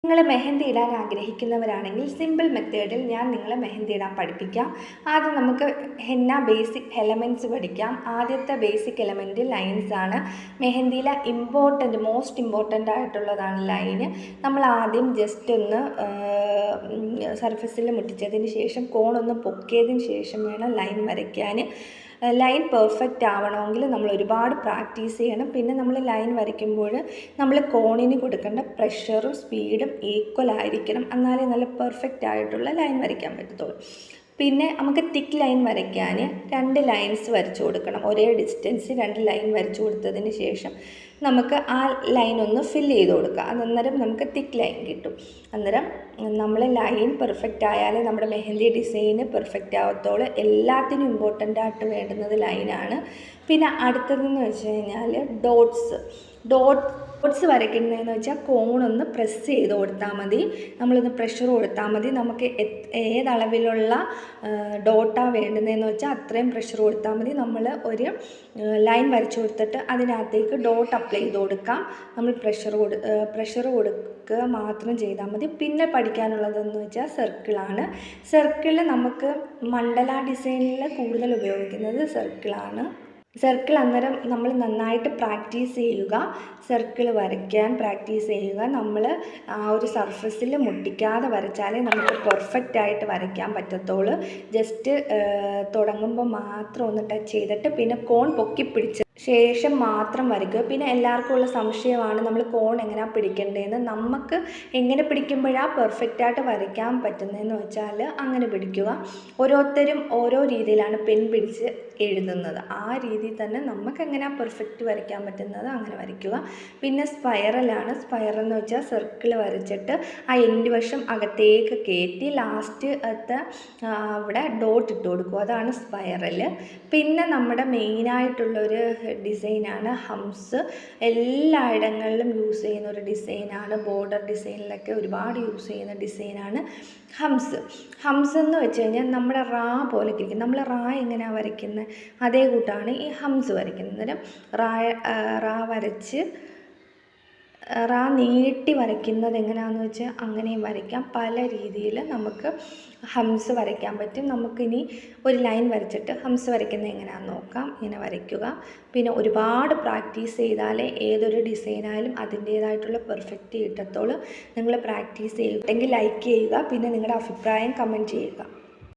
നിങ്ങൾ മെഹന്തി ഇടാൻ ആഗ്രഹിക്കുന്നവരാണെങ്കിൽ സിമ്പിൾ മെത്തേഡിൽ ഞാൻ നിങ്ങളെ മെഹന്തി ഇടാൻ പഠിപ്പിക്കാം. ആദ്യം നമുക്ക് ഹെന്ന ബേസിക് എലമെൻറ്റ്സ് പഠിക്കാം. ആദ്യത്തെ ബേസിക് എലമെൻറ്റ് ലൈൻസ് ആണ്. മെഹന്തിയിലെ മോസ്റ്റ് ഇമ്പോർട്ടൻ്റ് ആയിട്ടുള്ളതാണ് ലൈന്. നമ്മൾ ആദ്യം ജസ്റ്റ് ഒന്ന് സർഫസിൽ മുട്ടിച്ചതിന് ശേഷം കോണൊന്ന് പൊക്കിയതിന് ശേഷം വേണം ലൈൻ വരയ്ക്കാൻ. ലൈൻ പെർഫെക്റ്റ് ആവണമെങ്കിൽ നമ്മൾ ഒരുപാട് പ്രാക്ടീസ് ചെയ്യണം. പിന്നെ നമ്മൾ ലൈൻ വരയ്ക്കുമ്പോൾ നമ്മൾ കോണിന് കൊടുക്കേണ്ട പ്രഷറും സ്പീഡും ഈക്വൽ ആയിരിക്കണം. എന്നാലേ നല്ല പെർഫെക്റ്റ് ആയിട്ടുള്ള ലൈൻ വരയ്ക്കാൻ പറ്റത്തുള്ളൂ. പിന്നെ നമുക്ക് തിക്ക് ലൈൻ വരയ്ക്കാൻ 2 ലൈൻസ് വരച്ചു കൊടുക്കണം. ഒരേ ഡിസ്റ്റൻസ് 2 ലൈൻ വരച്ചു കൊടുത്തതിന് ശേഷം നമുക്ക് ആ ലൈൻ ഒന്ന് ഫില്ല് ചെയ്ത് കൊടുക്കുക. അന്നേരം നമുക്ക് തിക്ക് ലൈൻ കിട്ടും. അന്നേരം നമ്മൾ ലൈൻ പെർഫെക്റ്റ് ആയാലേ നമ്മുടെ മെഹന്തി ഡിസൈന് പെർഫെക്റ്റ് ആവത്തുള്ളൂ. എല്ലാത്തിനും ഇമ്പോർട്ടൻ്റ് ആയിട്ട് വേണ്ടുന്നത് ലൈനാണ്. പിന്നെ അടുത്തതെന്ന് വെച്ച് കഴിഞ്ഞാൽ ഡോട്ട്സ് വരയ്ക്കുന്നതെന്ന് വെച്ചാൽ കോണൊന്ന് പ്രസ് ചെയ്ത് കൊടുത്താൽ മതി. നമ്മളൊന്ന് പ്രഷർ കൊടുത്താൽ മതി. നമുക്ക് ഏതളവിലുള്ള ഡോട്ടാണ് വേണ്ടുന്നതെന്ന് വെച്ചാൽ അത്രയും പ്രഷർ കൊടുത്താൽ മതി. നമ്മൾ ഒരു ലൈൻ വരച്ചു കൊടുത്തിട്ട് അതിനകത്തേക്ക് ഡോട്ട് അപ്ലൈ ചെയ്ത് കൊടുക്കാം. നമ്മൾ പ്രഷർ കൊടുക്കുക മാത്രം ചെയ്താൽ മതി. പിന്നെ പഠിക്കാനുള്ളതെന്ന് വെച്ചാൽ സർക്കിളാണ്. സർക്കിൾ നമുക്ക് മണ്ഡല ഡിസൈനിൽ കൂടുതൽ ഉപയോഗിക്കുന്നത് സർക്കിളാണ്. സർക്കിൾ അന്നേരം നമ്മൾ നന്നായിട്ട് പ്രാക്ടീസ് ചെയ്യുക. സർക്കിൾ വരയ്ക്കാൻ പ്രാക്ടീസ് ചെയ്യുക. നമ്മൾ ആ ഒരു സർഫസിൽ മുട്ടിക്കാതെ വരച്ചാലേ നമുക്ക് പെർഫെക്റ്റ് ആയിട്ട് വരയ്ക്കാൻ പറ്റത്തുള്ളൂ. ജസ്റ്റ് തുടങ്ങുമ്പോൾ മാത്രം ഒന്ന് ടച്ച് ചെയ്തിട്ട് പിന്നെ കോൺ പൊക്കി പിടിച്ച് ശേഷം മാത്രം വരയ്ക്കുക. പിന്നെ എല്ലാവർക്കും ഉള്ള സംശയമാണ് നമ്മൾ കോൺ എങ്ങനെയാണ് പിടിക്കേണ്ടതെന്ന്. നമുക്ക് എങ്ങനെ പിടിക്കുമ്പോഴാണ് പെർഫെക്റ്റായിട്ട് വരയ്ക്കാൻ പറ്റുന്നതെന്ന് വെച്ചാൽ അങ്ങനെ പിടിക്കുക. ഓരോരുത്തരും ഓരോ രീതിയിലാണ് പെൻ പിടിച്ച് എഴുതുന്നത്. ആ രീതിയിൽ തന്നെ നമുക്ക് എങ്ങനെയാണ് പെർഫെക്റ്റ് വരയ്ക്കാൻ പറ്റുന്നത് അങ്ങനെ വരയ്ക്കുക. പിന്നെ സ്പൈറലാണ്. സ്പൈറൽ എന്ന് വെച്ചാൽ സർക്കിൾ വരച്ചിട്ട് ആ എൻഡ് വശം അകത്തേക്ക് കയറ്റി ലാസ്റ്റ് അവിടെ ഡോട്ട് ഇട്ട് കൊടുക്കുക. അതാണ് സ്പൈറൽ. പിന്നെ നമ്മുടെ മെയിനായിട്ടുള്ളൊരു ഡിസൈനാണ് ഹംസ്. എല്ലായിടങ്ങളിലും യൂസ് ചെയ്യുന്ന ഒരു ഡിസൈനാണ്. ബോർഡർ ഡിസൈനിലൊക്കെ ഒരുപാട് യൂസ് ചെയ്യുന്ന ഡിസൈനാണ് ഹംസ് എന്ന് വെച്ച് കഴിഞ്ഞാൽ നമ്മുടെ റാ പോലെ ഇരിക്കും. നമ്മൾ റാ എങ്ങനെയാണ് വരയ്ക്കുന്നത് അതേ കൂട്ടാണ് ഈ ഹംസ് വരയ്ക്കുന്നത്. അന്നേരം റാ വരച്ച് റാ നീട്ടി വരയ്ക്കുന്നത് എങ്ങനെയാണെന്ന് വെച്ചാൽ അങ്ങനെയും വരയ്ക്കാം. പല രീതിയിൽ നമുക്ക് ഹംസ് വരയ്ക്കാൻ പറ്റും. നമുക്കിനി ഒരു ലൈൻ വരച്ചിട്ട് ഹംസ് വരയ്ക്കുന്നത് എങ്ങനെയാണെന്ന് നോക്കാം. ഇങ്ങനെ വരയ്ക്കുക. പിന്നെ ഒരുപാട് പ്രാക്ടീസ് ചെയ്താലേ ഏതൊരു ഡിസൈനായാലും അതിൻ്റേതായിട്ടുള്ള പെർഫെക്റ്റ് കിട്ടത്തുള്ളൂ. നിങ്ങൾ പ്രാക്ടീസ് ചെയ്യുമെങ്കിൽ ലൈക്ക് ചെയ്യുക. പിന്നെ നിങ്ങളുടെ അഭിപ്രായം കമൻറ്റ് ചെയ്യുക.